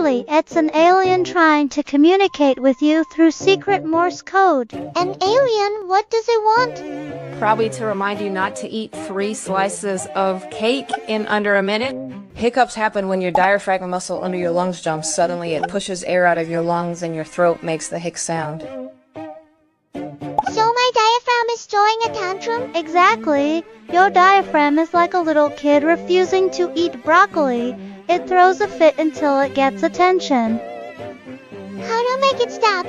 Exactly, it's an alien trying to communicate with you through secret Morse code. An alien? What does it want? Probably to remind you not to eat 3 slices of cake in under a minute. Hiccups happen when your diaphragm muscle under your lungs jumps. Suddenly it pushes air out of your lungs and your throat makes the hic sound. So my diaphragm is throwing a tantrum? Exactly. Your diaphragm is like a little kid refusing to eat broccoli. It throws a fit until it gets attention. How to make it stop?